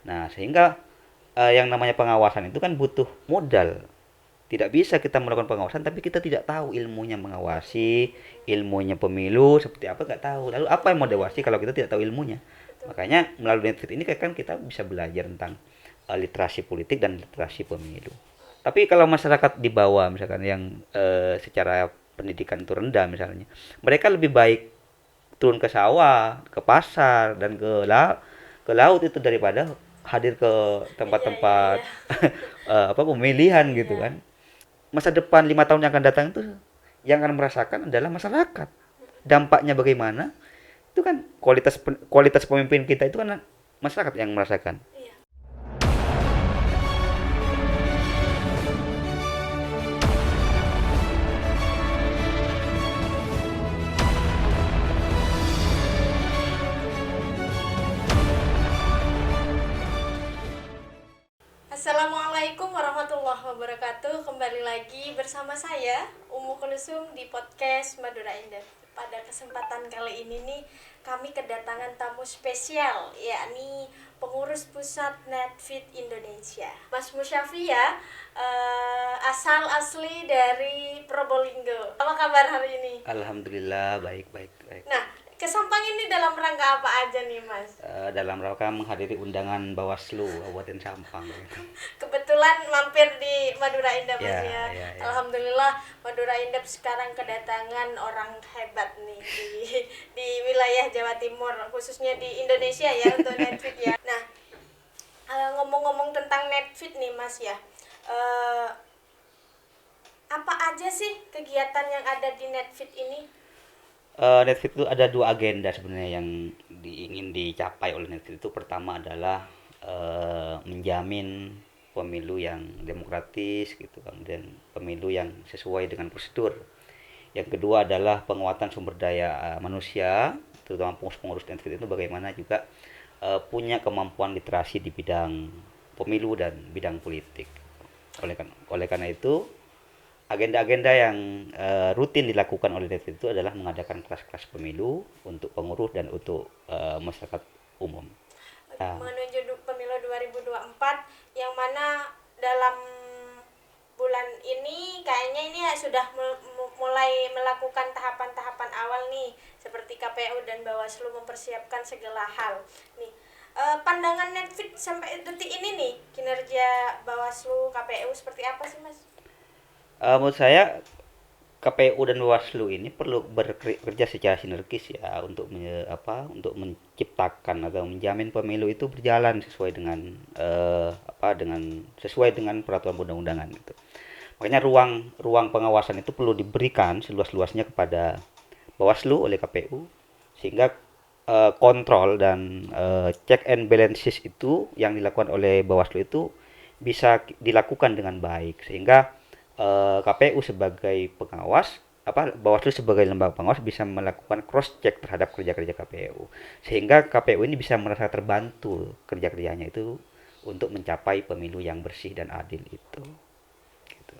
Nah, sehingga yang namanya pengawasan itu kan butuh modal. Tidak bisa kita melakukan pengawasan tapi kita tidak tahu ilmunya mengawasi, ilmunya pemilu seperti apa nggak tahu. Lalu apa yang mau diawasi kalau kita tidak tahu ilmunya? Betul. Makanya melalui Netflix ini kan kita bisa belajar tentang literasi politik dan literasi pemilu. Tapi kalau masyarakat di bawah misalkan yang secara pendidikan itu rendah misalnya, mereka lebih baik turun ke sawah, ke pasar dan ke laut itu daripada hadir ke Iya, iya, tempat-tempat iya. apa pemilihan gitu Iya. kan. Masa depan 5 tahun yang akan datang itu yang akan merasakan adalah masyarakat. Dampaknya bagaimana? Itu kan kualitas pemimpin kita itu kan masyarakat yang merasakan. Iya. Assalamualaikum warahmatullahi wabarakatuh. Kembali lagi bersama saya Umu Kulsum di podcast Madura Indah. Pada kesempatan kali ini nih kami kedatangan tamu spesial, yakni pengurus pusat Netfit Indonesia, Mas Musyafi ya, asal asli dari Probolinggo. Apa kabar hari ini? Alhamdulillah baik baik baik. Nah, kesampang ini dalam rangka apa aja nih Mas? Dalam rangka menghadiri undangan Bawaslu Kabupaten Sampang gitu. Kebetulan mampir di Madura Indah Mas Ya, ya. ya, ya. Alhamdulillah Madura Indah sekarang kedatangan orang hebat nih di wilayah Jawa Timur, khususnya di Indonesia ya untuk Netfit ya. Nah, ngomong-ngomong tentang Netfit nih Mas ya. eh, Apa aja sih kegiatan yang ada di Netfit ini? Netflix itu ada dua agenda sebenarnya yang ingin dicapai oleh Netflix itu. Pertama adalah menjamin pemilu yang demokratis gitu, kemudian pemilu yang sesuai dengan prosedur. Yang kedua adalah penguatan sumber daya manusia, terutama pengurus-pengurus Netflix itu bagaimana juga punya kemampuan literasi di bidang pemilu dan bidang politik. Oleh karena itu agenda-agenda yang rutin dilakukan oleh Netflix itu adalah mengadakan kelas-kelas pemilu untuk pengurus dan untuk masyarakat umum. Nah, Menuju pemilu 2024 yang mana dalam bulan ini kayaknya ini ya sudah mulai melakukan tahapan-tahapan awal nih, seperti KPU dan Bawaslu mempersiapkan segala hal nih. Pandangan Netflix sampai detik ini nih, kinerja Bawaslu KPU seperti apa sih Mas? menurut saya KPU dan Bawaslu ini perlu bekerja secara sinergis ya untuk untuk menciptakan atau menjamin pemilu itu berjalan sesuai dengan sesuai dengan peraturan undang-undangan gitu. Makanya ruang ruang pengawasan itu perlu diberikan seluas-luasnya kepada Bawaslu oleh KPU sehingga kontrol dan check and balances itu yang dilakukan oleh Bawaslu itu bisa dilakukan dengan baik sehingga KPU sebagai pengawas Bawaslu sebagai lembaga pengawas bisa melakukan cross check terhadap kerja-kerja KPU sehingga KPU ini bisa merasa terbantu kerja-kerjanya itu untuk mencapai pemilu yang bersih dan adil itu gitu.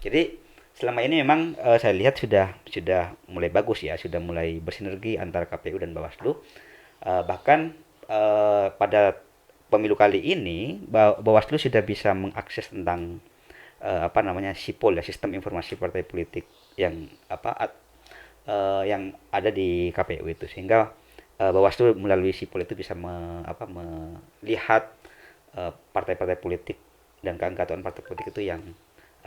Jadi selama ini memang saya lihat sudah mulai bagus ya, sudah mulai bersinergi antara KPU dan Bawaslu. Bahkan pada pemilu kali ini Bawaslu sudah bisa mengakses tentang SIPOL ya, sistem informasi partai politik yang yang ada di KPU itu sehingga Bawaslu melalui SIPOL itu bisa melihat partai-partai politik dan keanggotaan partai politik itu yang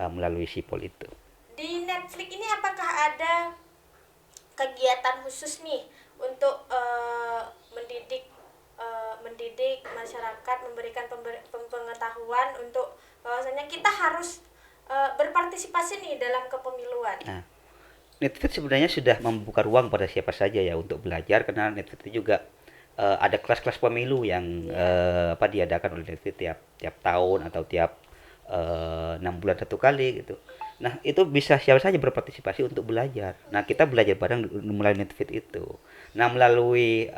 melalui SIPOL itu. Di Netflix ini apakah ada kegiatan khusus nih untuk mendidik masyarakat, memberikan pengetahuan untuk bahwasanya kita harus berpartisipasi nih dalam kepemiluan? Nah, Netflix sebenarnya sudah membuka ruang pada siapa saja ya untuk belajar karena Netflix itu juga ada kelas-kelas pemilu yang diadakan oleh Netflix tiap tiap tahun atau tiap 6 bulan satu kali gitu. Nah, itu bisa siapa saja berpartisipasi untuk belajar. Nah, kita belajar bareng melalui Netflix itu. Nah, melalui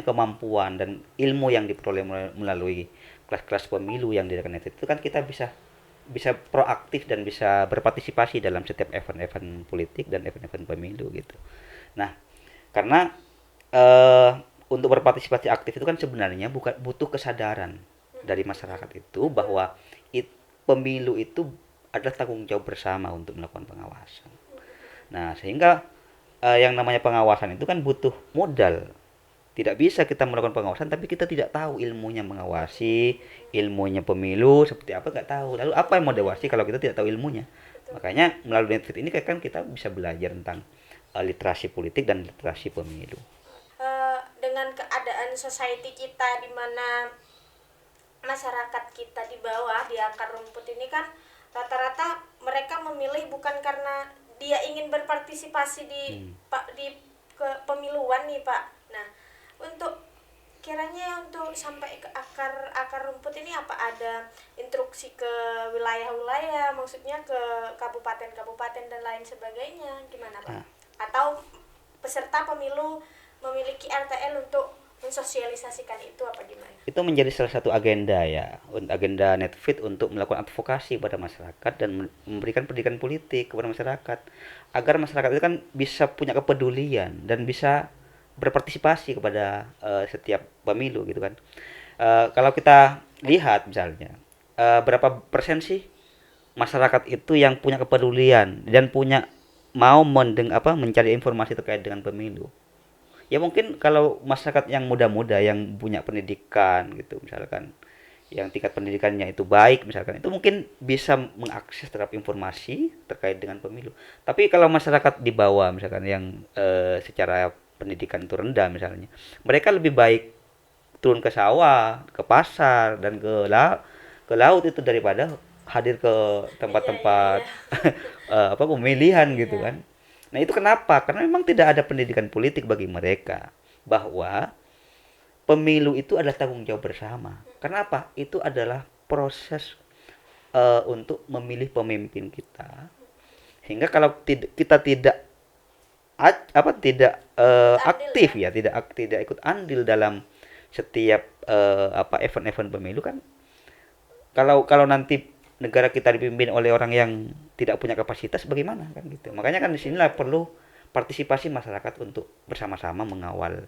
kemampuan dan ilmu yang diperoleh melalui kelas-kelas pemilu yang diadakan Netflix itu kan kita bisa bisa proaktif dan bisa berpartisipasi dalam setiap event-event politik dan event-event pemilu gitu. Nah, karena untuk berpartisipasi aktif itu kan sebenarnya bukan butuh kesadaran. dari masyarakat itu bahwa pemilu itu adalah tanggung jawab bersama untuk melakukan pengawasan. Nah, sehingga yang namanya pengawasan itu kan butuh modal. Tidak bisa kita melakukan pengawasan tapi kita tidak tahu ilmunya mengawasi, ilmunya pemilu seperti apa nggak tahu. Lalu apa yang mau diawasi kalau kita tidak tahu ilmunya? Betul. Makanya melalui Netflix ini kan kita bisa belajar tentang literasi politik dan literasi pemilu. Dengan keadaan society kita di mana masyarakat kita di bawah di akar rumput ini kan rata-rata mereka memilih bukan karena dia ingin berpartisipasi di kepemiluan nih Pak. Nah, untuk kiranya untuk sampai ke akar rumput ini apa ada instruksi ke wilayah-wilayah, maksudnya ke kabupaten-kabupaten dan lain sebagainya, gimana Pak? Nah, Atau peserta pemilu memiliki RTL untuk mensosialisasikan itu apa gimana? itu menjadi salah satu agenda ya, agenda Netfit untuk melakukan advokasi pada masyarakat dan memberikan pendidikan politik kepada masyarakat agar masyarakat itu kan bisa punya kepedulian dan bisa berpartisipasi kepada setiap pemilu gitu kan. Kalau kita lihat misalnya berapa persen sih masyarakat itu yang punya kepedulian dan punya mau mencari informasi terkait dengan pemilu. Ya mungkin kalau masyarakat yang muda-muda yang punya pendidikan gitu misalkan yang tingkat pendidikannya itu baik misalkan itu mungkin bisa mengakses terhadap informasi terkait dengan pemilu. Tapi kalau masyarakat di bawah misalkan yang secara pendidikan itu rendah misalnya, mereka lebih baik turun ke sawah, ke pasar dan ke laut itu daripada hadir ke tempat-tempat Iya. pemilihan gitu Iya. kan. Nah, itu kenapa? Karena memang tidak ada pendidikan politik bagi mereka bahwa pemilu itu adalah tanggung jawab bersama. Karena apa? Itu adalah proses untuk memilih pemimpin kita. Sehingga kalau kita tidak aktif ya, tidak ikut andil dalam setiap event-event pemilu kan. Kalau nanti negara kita dipimpin oleh orang yang tidak punya kapasitas bagaimana kan gitu. Makanya kan disinilah perlu partisipasi masyarakat untuk bersama-sama mengawal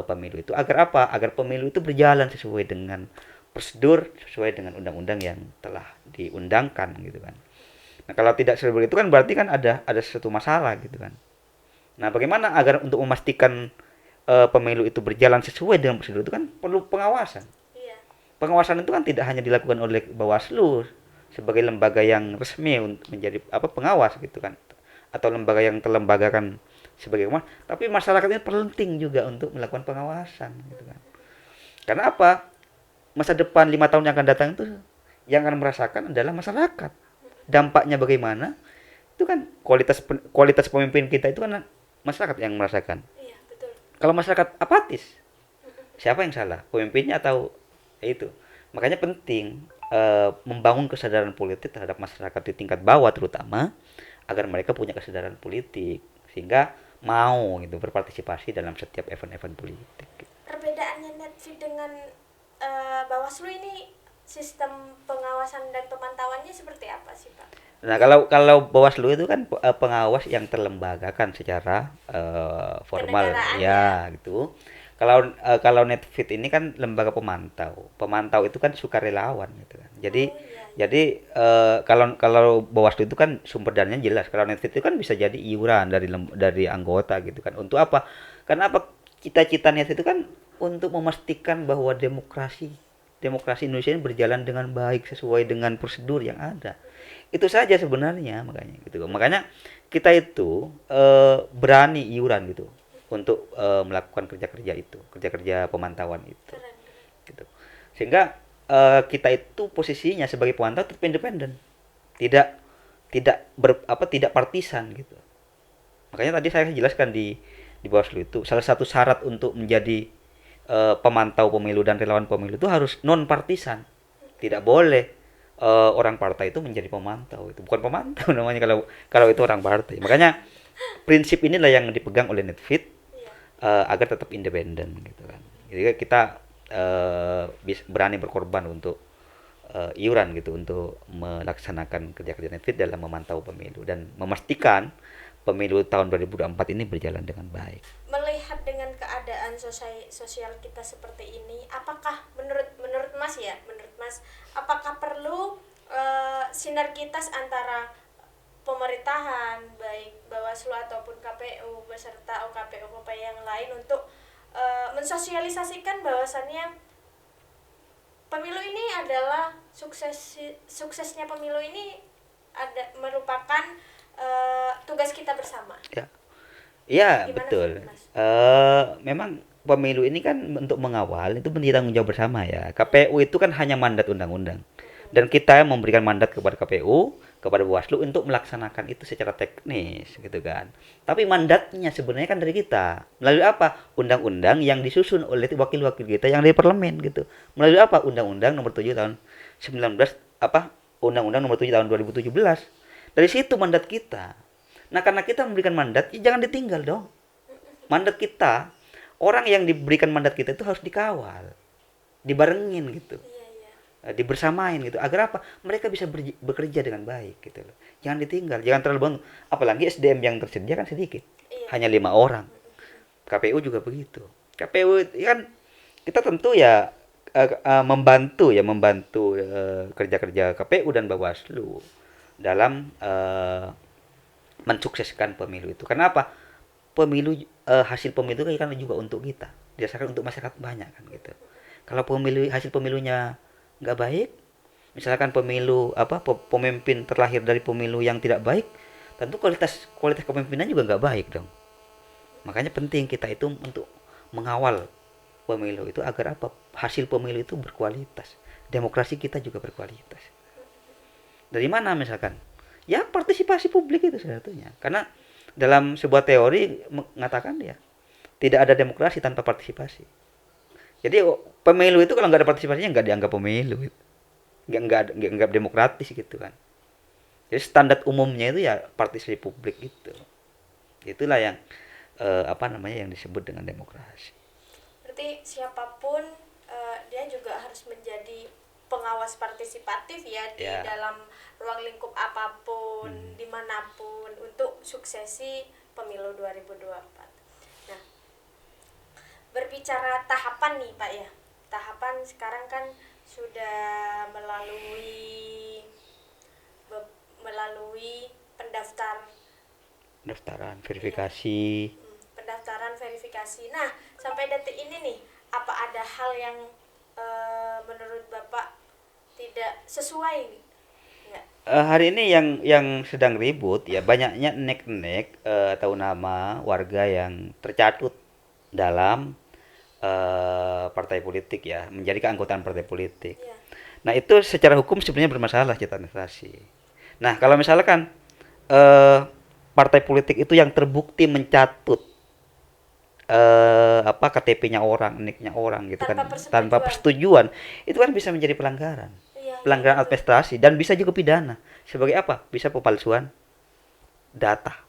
pemilu itu agar apa? Agar pemilu itu berjalan sesuai dengan prosedur, sesuai dengan undang-undang yang telah diundangkan gitu kan. Nah, kalau tidak seperti itu kan berarti kan ada sesuatu masalah gitu kan. Nah, bagaimana agar untuk memastikan pemilu itu berjalan sesuai dengan prosedur itu kan perlu pengawasan. Iya. Pengawasan itu kan tidak hanya dilakukan oleh Bawaslu sebagai lembaga yang resmi untuk menjadi pengawas gitu kan atau lembaga yang terlembagakan sebagai pengawas, tapi masyarakat ini penting juga untuk melakukan pengawasan gitu kan. Karena apa? Masa depan 5 tahun yang akan datang itu yang akan merasakan adalah masyarakat. Dampaknya bagaimana? Itu kan kualitas pemimpin kita itu kan masyarakat yang merasakan. Iya, betul. Kalau masyarakat apatis, siapa yang salah? Pemimpinnya atau itu? Makanya penting membangun kesadaran politik terhadap masyarakat di tingkat bawah terutama agar mereka punya kesadaran politik sehingga mau gitu berpartisipasi dalam setiap event-event politik. Perbedaannya Netflix dengan Bawaslu ini sistem pengawasan dan pemantauannya seperti apa sih Pak? Nah, kalau Bawaslu itu kan pengawas yang terlembagakan secara formal Kenegaraan ya gitu. Kalau Netfit ini kan lembaga pemantau. Pemantau itu kan sukarelawan gitu kan. Jadi Oh iya. jadi kalau Bawaslu itu kan sumber dananya jelas. Kalau Netfit itu kan bisa jadi iuran dari anggota gitu kan. Untuk apa? Karena apa? Cita-cita Netfit itu kan untuk memastikan bahwa demokrasi Indonesia ini berjalan dengan baik sesuai dengan prosedur yang ada. Itu saja sebenarnya makanya gitu. Makanya kita itu berani iuran gitu untuk melakukan kerja-kerja pemantauan itu Keren. gitu. Sehingga kita itu posisinya sebagai pemantau tetap independen. Tidak tidak partisan gitu. Makanya tadi saya jelaskan di Bawaslu itu salah satu syarat untuk menjadi pemantau pemilu dan relawan pemilu itu harus non partisan. Tidak boleh orang partai itu menjadi pemantau. Itu bukan pemantau namanya kalau itu orang partai. Makanya prinsip inilah yang dipegang oleh Netfit Iya. agar tetap independen gitu kan. Jadi kita berani berkorban untuk iuran gitu untuk melaksanakan kerja-kerja Netfit dalam memantau pemilu dan memastikan pemilu tahun 2024 ini berjalan dengan baik. Melihat dengan keadaan sosial kita seperti ini, apakah menurut Mas ya, menurut Mas, apakah perlu sinergitas antara pemerintahan baik Bawaslu ataupun KPU beserta OKP yang lain untuk mensosialisasikan bahwasannya pemilu ini adalah suksesnya pemilu ini merupakan tugas kita bersama. Ya. Iya, Gimana betul. Mas? Memang pemilu ini kan untuk mengawal itu menjadi tanggung jawab bersama ya. KPU itu kan hanya mandat undang-undang. Dan kita memberikan mandat kepada KPU, kepada Bawaslu untuk melaksanakan itu secara teknis gitu kan. Tapi mandatnya sebenarnya kan dari kita. Melalui apa? Undang-undang yang disusun oleh wakil-wakil kita yang dari parlemen gitu. Melalui apa? Undang-Undang nomor 7 tahun 19 apa? Undang-Undang nomor 7 tahun 2017. Dari situ mandat kita. Nah, karena kita memberikan mandat, ya jangan ditinggal dong. Mandat kita, orang yang diberikan mandat kita itu harus dikawal, dibarengin gitu, Iya, iya. dibersamain gitu. Agar apa? Mereka bisa bekerja dengan baik gitu loh. Jangan ditinggal, jangan terlalu banyak. Apalagi SDM yang tersedia kan sedikit, Iya. hanya 5 orang. KPU juga begitu. KPU kan kita tentu ya membantu kerja-kerja KPU dan Bawaslu dalam mensukseskan pemilu itu. Karena apa? Hasil pemilu kan juga untuk kita, didasarkan untuk masyarakat banyak kan gitu. Kalau hasil pemilunya nggak baik, misalkan pemimpin terlahir dari pemilu yang tidak baik, tentu kualitas kepemimpinan juga nggak baik dong. Makanya penting kita itu untuk mengawal pemilu itu agar apa? Hasil pemilu itu berkualitas. Demokrasi kita juga berkualitas. Dari mana misalkan? Ya partisipasi publik itu satunya. Karena dalam sebuah teori mengatakan ya tidak ada demokrasi tanpa partisipasi. Jadi pemilu itu kalau nggak ada partisipasinya nggak dianggap pemilu, nggak demokratis gitu kan. Jadi standar umumnya itu ya partisipasi publik itu. Itulah yang yang disebut dengan demokrasi. Berarti siapapun dia juga harus menjadi pengawas partisipatif ya di Ya. dalam ruang lingkup apapun, dimanapun untuk suksesi pemilu 2024. Nah, berbicara tahapan nih Pak ya, tahapan sekarang kan sudah melalui Pendaftaran, verifikasi. pendaftaran verifikasi. Nah, sampai detik ini nih, apa ada hal yang menurut Bapak tidak sesuai? Enggak. Hari ini yang sedang ribut ya banyaknya nek-nek atau nama warga yang tercatut dalam partai politik ya, menjadi keanggotaan partai politik. Ya. Nah, itu secara hukum sebenarnya bermasalah cita administrasi. Nah, kalau misalkan eh, partai politik itu yang terbukti mencatut KTP-nya orang, NIK-nya orang gitu Tanpa kan, persetujuan. tanpa persetujuan, itu kan bisa menjadi pelanggaran. Iya, Pelanggaran iya, administrasi dan bisa juga pidana. Sebagai apa? Bisa pemalsuan data.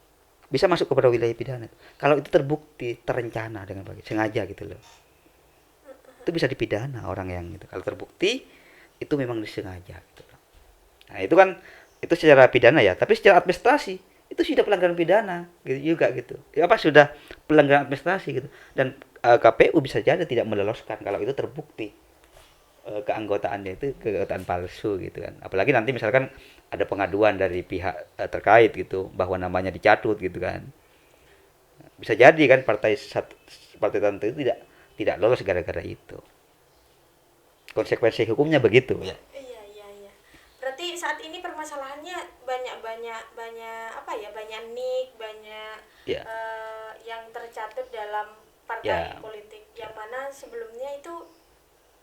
Bisa masuk kepada wilayah pidana. Kalau itu terbukti terencana dengan baik, sengaja gitu loh. Itu bisa dipidana orang yang itu. Kalau terbukti itu memang disengaja gitu loh. Nah, itu secara pidana ya, tapi secara administrasi itu sudah pelanggaran pidana gitu juga gitu. Ya, sudah pelanggaran administrasi gitu. Dan KPU bisa jadi tidak meloloskan kalau itu terbukti keanggotaannya itu keanggotaan palsu gitu kan. Apalagi nanti misalkan ada pengaduan dari pihak terkait gitu bahwa namanya dicatut gitu kan. Bisa jadi kan partai tertentu itu tidak lolos gara-gara itu. Konsekuensi hukumnya begitu ya. Iya, iya, iya. Berarti saat ini permasalahannya banyak nik, banyak Ya. yang tercatut dalam partai politik yang mana sebelumnya itu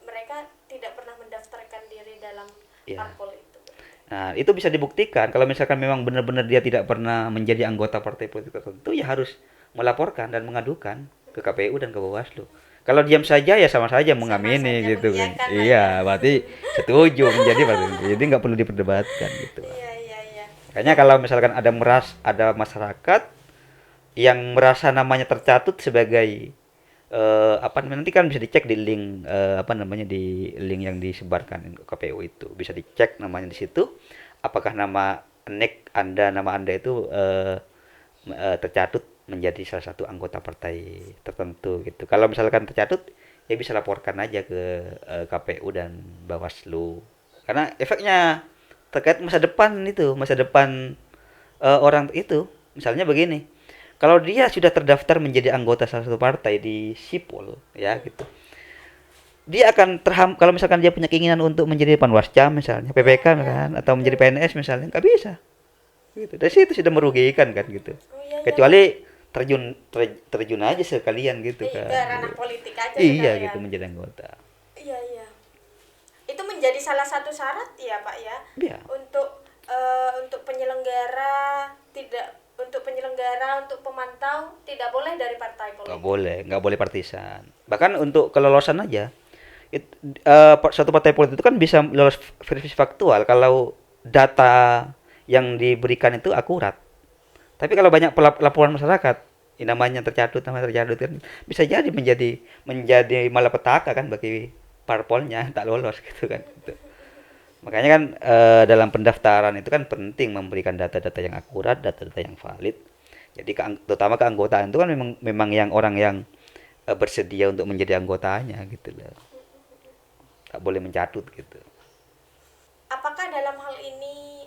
mereka tidak pernah mendaftarkan diri dalam parpol itu. Nah, itu bisa dibuktikan kalau misalkan memang benar-benar dia tidak pernah menjadi anggota partai politik tertentu, ya harus melaporkan dan mengadukan ke KPU dan ke Bawaslu. Kalau diam saja ya sama saja mengamini saja gitu kan. mengiyakan Iya, berarti setuju menjadi partai. Jadi nggak perlu diperdebatkan gitu. Iya, iya, iya. Makanya kalau misalkan ada masyarakat yang merasa namanya tercatut sebagai nanti kan bisa dicek di link di link yang disebarkan KPU itu bisa dicek namanya di situ apakah nama Anda itu tercatut menjadi salah satu anggota partai tertentu gitu. Kalau misalkan tercatut ya bisa laporkan aja ke KPU dan Bawaslu. Karena efeknya terkait masa depan itu, masa depan orang itu. Misalnya begini, kalau dia sudah terdaftar menjadi anggota salah satu partai di sipol, ya gitu. Dia akan kalau misalkan dia punya keinginan untuk menjadi panwascam misalnya, PPK kan, atau menjadi PNS misalnya, nggak bisa. Gitu. Dari situ sudah merugikan kan gitu. Oh iya iya Pak. Kecuali terjun aja sekalian gitu Ke kan. ranah politik aja Iya sekalian. gitu menjadi anggota. Iya iya. Itu menjadi salah satu syarat ya Pak ya Iya. untuk penyelenggara untuk pemantau tidak boleh dari partai politik. Nggak boleh partisan. Bahkan untuk kelolosan aja, suatu partai politik itu kan bisa lolos verifikasi faktual kalau data yang diberikan itu akurat. Tapi kalau banyak laporan masyarakat, namanya tercatut kan bisa jadi menjadi malapetaka kan bagi parpolnya tak lolos gitu kan. Gitu. Makanya kan dalam pendaftaran itu kan penting memberikan data-data yang akurat, data-data yang valid. Jadi terutama keanggotaan itu kan memang yang orang yang bersedia untuk menjadi anggotanya gitu loh. Tak boleh mencatut gitu. Apakah dalam hal ini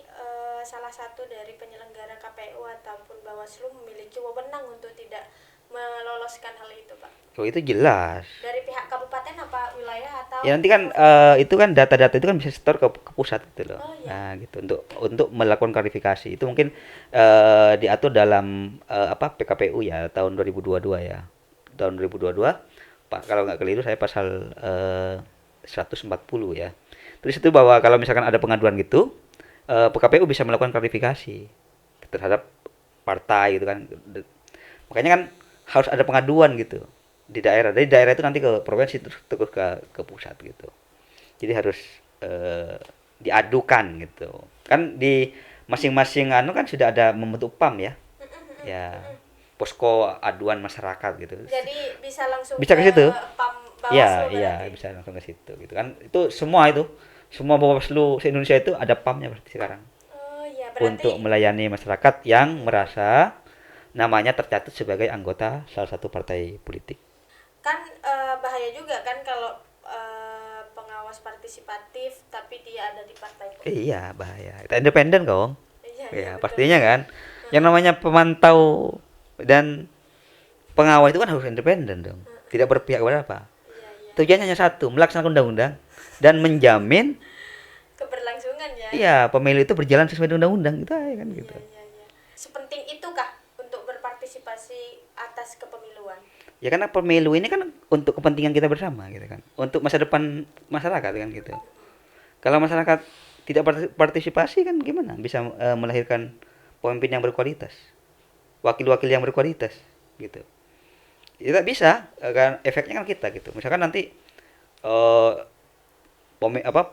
salah satu dari penyelenggara KPU ataupun Bawaslu memiliki wewenang untuk tidak meloloskan hal itu, Pak? Oh itu jelas. Dari pihak kabupaten apa wilayah atau? Ya nanti kan itu kan data-data itu kan bisa setor ke pusat gitu loh. Oh, iya. Nah gitu untuk melakukan klarifikasi itu mungkin diatur dalam PKPU ya tahun 2022 ya. Tahun 2022 Pak kalau nggak keliru saya pasal 140 ya. Terus itu bahwa kalau misalkan ada pengaduan gitu PKPU bisa melakukan klarifikasi terhadap partai gitu kan. Makanya kan harus ada pengaduan gitu di daerah. Dari daerah itu nanti ke provinsi terus ke pusat gitu. Jadi harus diadukan gitu. Kan di masing-masing kan sudah ada membentuk PAM ya. Ya, posko aduan masyarakat gitu. Jadi bisa langsung Bisa ke situ. PAM Iya, Bawaslu iya, berarti? bisa langsung ke situ gitu kan. Itu semua Bawaslu se-Indonesia itu ada PAM-nya berarti sekarang. Oh iya, Untuk berarti melayani masyarakat yang merasa namanya tercatat sebagai anggota salah satu partai politik. kan bahaya juga kan kalau pengawas partisipatif tapi dia ada di partai politik. Iya, bahaya. Kita independen kok. Iya, Ya, betul. pastinya kan. Yang namanya pemantau dan pengawas itu kan harus independen dong. Tidak berpihak kepada apa. Iya, iya. Tujuannya hanya satu, melaksanakan undang-undang dan menjamin Keberlangsungan ya. iya pemilu itu berjalan sesuai dengan undang-undang itu aja kan gitu. Iya, iya, iya. Sepenting itukah untuk berpartisipasi atas kepemiluan? Ya karena pemilu ini kan untuk kepentingan kita bersama gitu kan. Untuk masa depan masyarakat kan gitu. Kalau masyarakat tidak partisipasi kan gimana bisa melahirkan pemimpin yang berkualitas, wakil-wakil yang berkualitas gitu. Tidak bisa kan efeknya kan kita gitu. Misalkan nanti eh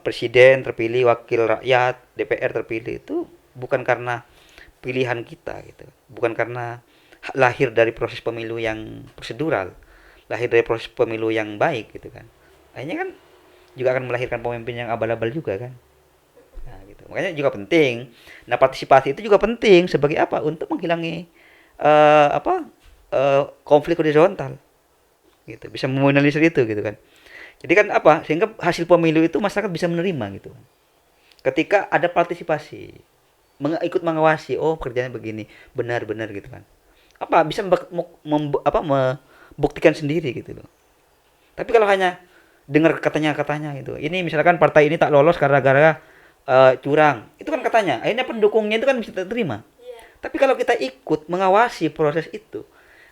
presiden terpilih, wakil rakyat, DPR terpilih itu bukan karena pilihan kita gitu. Bukan karena lahir dari proses pemilu yang prosedural, lahir dari proses pemilu yang baik gitu kan. Akhirnya kan juga akan melahirkan pemimpin yang abal-abal juga kan. Nah, gitu. Makanya juga penting. Nah, partisipasi itu juga penting sebagai apa? Untuk menghilangi konflik horizontal. Gitu. Bisa meminimalisir itu gitu kan. Jadi kan apa? Sehingga hasil pemilu itu masyarakat bisa menerima gitu. Ketika ada partisipasi, ikut mengawasi, oh kerjanya begini, benar-benar gitu kan. Apa bisa membuktikan sendiri gitu loh. Tapi kalau hanya dengar katanya gitu. Ini misalkan partai ini tak lolos karena gara curang. Itu kan katanya. Akhirnya pendukungnya itu kan bisa terima. Iya. Tapi kalau kita ikut mengawasi proses itu,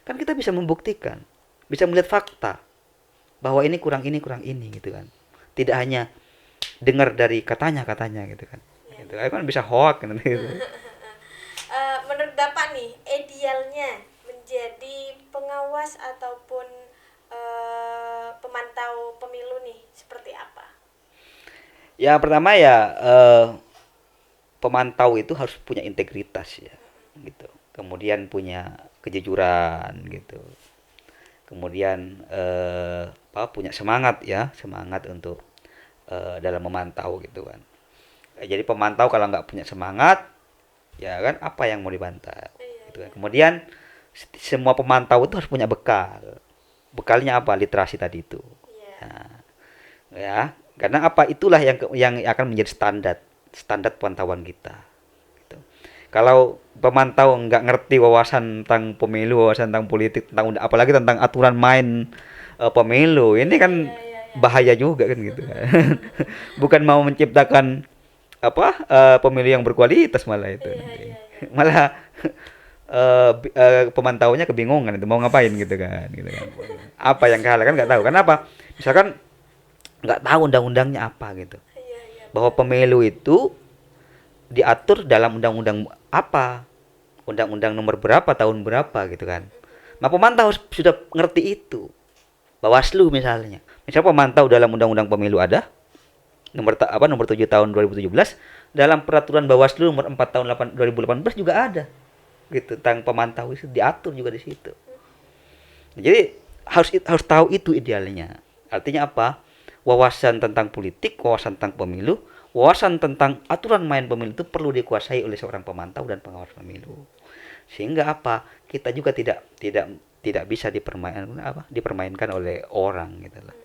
kan kita bisa membuktikan, bisa melihat fakta bahwa ini kurang ini gitu kan. Tidak hanya dengar dari katanya gitu kan. Iya. Itu kan bisa hoax kan gitu. Menurut Bapak nih, idealnya menjadi pengawas ataupun pemantau pemilu nih seperti apa? Ya pertama ya pemantau itu harus punya integritas ya gitu. Kemudian punya kejujuran gitu. Kemudian punya semangat ya, semangat untuk dalam memantau gitu kan. Jadi pemantau kalau nggak punya semangat ya kan apa yang mau dibantah gitu kan. Kemudian semua pemantau itu harus punya bekal. Bekalnya apa? Literasi tadi itu. Iya. Nah, ya, karena apa? Itulah yang akan menjadi standar pantauan kita. Gitu. Kalau pemantau nggak ngerti wawasan tentang pemilu, wawasan tentang politik, tentang apalagi tentang aturan main pemilu, ini Iya, kan iya, iya, iya. bahaya juga kan gitu. Bukan mau menciptakan apa pemilu yang berkualitas malah itu Iya, nanti. iya, iya. Malah pemantaunya kebingungan itu mau ngapain gitu kan. Apa yang kalah kan nggak tahu. Kenapa? Misalkan nggak tahu undang-undangnya apa gitu. Iya, iya, Bahwa benar. pemilu itu diatur dalam undang-undang apa, undang-undang nomor berapa tahun berapa gitu kan. Nah pemantau sudah ngerti itu. Bawaslu misalnya, pemantau dalam undang-undang pemilu ada nomor 7 tahun 2017, dalam peraturan Bawaslu nomor 4 tahun 2018 juga ada gitu tentang pemantau itu diatur juga di situ. Jadi harus tahu itu idealnya. Artinya apa? Wawasan tentang politik, wawasan tentang pemilu, wawasan tentang aturan main pemilu itu perlu dikuasai oleh seorang pemantau dan pengawas pemilu. Sehingga apa? Kita juga tidak bisa dipermainkan oleh orang gitu loh.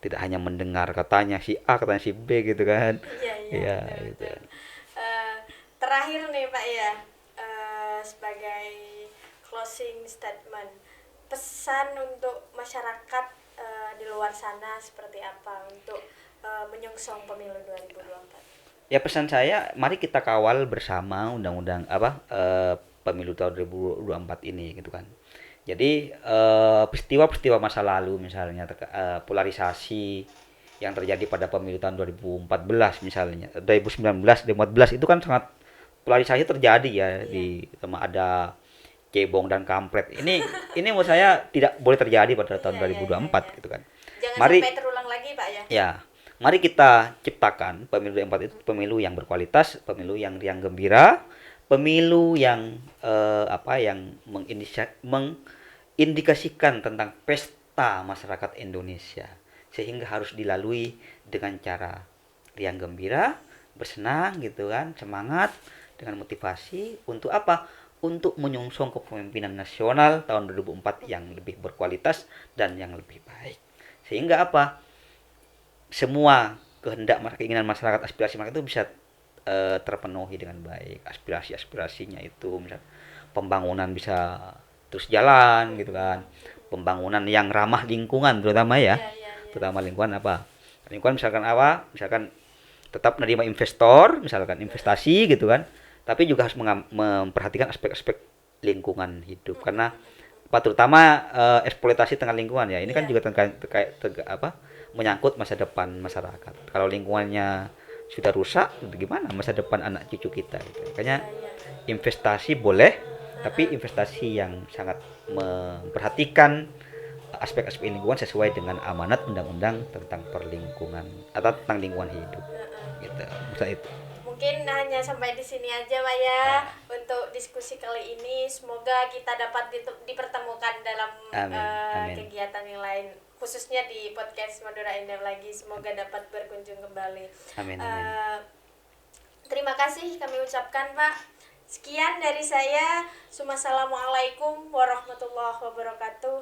Tidak hanya mendengar katanya si A, katanya si B gitu kan. Iya, iya, Iya, betul, gitu. betul. Eh, Terakhir nih Pak ya, sebagai closing statement, pesan untuk masyarakat di luar sana seperti apa untuk menyongsong pemilu 2024? Ya pesan saya, mari kita kawal bersama undang-undang pemilu tahun 2024 ini gitu kan. Jadi peristiwa-peristiwa masa lalu misalnya polarisasi yang terjadi pada pemilu tahun 2014 misalnya, 2019, 2014 itu kan sangat polarisasi terjadi ya Iya. di sama ada cebong dan kampret. Ini menurut saya tidak boleh terjadi pada tahun Iya, iya, iya, 2024 iya. gitu kan. Jangan Mari sampai terulang lagi Pak ya. ya, mari kita ciptakan pemilu 2024 itu pemilu yang berkualitas, pemilu yang riang gembira, pemilu yang yang mengindikasikan tentang pesta masyarakat Indonesia sehingga harus dilalui dengan cara riang gembira, bersenang gitu kan, semangat dengan motivasi untuk apa? Untuk menyongsong kepemimpinan nasional tahun 2024 yang lebih berkualitas dan yang lebih baik. Sehingga apa? Semua kehendak keinginan masyarakat, aspirasi masyarakat itu bisa terpenuhi dengan baik. Aspirasi-aspirasinya itu misal pembangunan bisa terus jalan gitu kan, pembangunan yang ramah lingkungan terutama ya, Iya, iya, iya. terutama lingkungan apa, lingkungan misalkan apa, misalkan tetap menerima investor misalkan investasi gitu kan, tapi juga harus memperhatikan aspek-aspek lingkungan hidup karena apa terutama eksploitasi tengah lingkungan ya ini kan Iya. juga menyangkut masa depan masyarakat. Kalau lingkungannya sudah rusak gimana masa depan anak cucu kita gitu. Makanya Iya, iya. investasi boleh, tapi Heeh. investasi yang sangat memperhatikan aspek-aspek lingkungan sesuai dengan amanat undang-undang tentang perlingkungan atau tentang lingkungan hidup Heeh. gitu. Misalnya itu. Mungkin hanya sampai di sini aja Pak ya Ah, untuk diskusi kali ini. Semoga kita dapat dipertemukan dalam amin, amin, kegiatan yang lain, khususnya di podcast Madura Indah lagi. Semoga dapat berkunjung kembali. amin, amin. Eh, Terima kasih kami ucapkan Pak. Sekian dari saya. Assalamualaikum warahmatullahi wabarakatuh.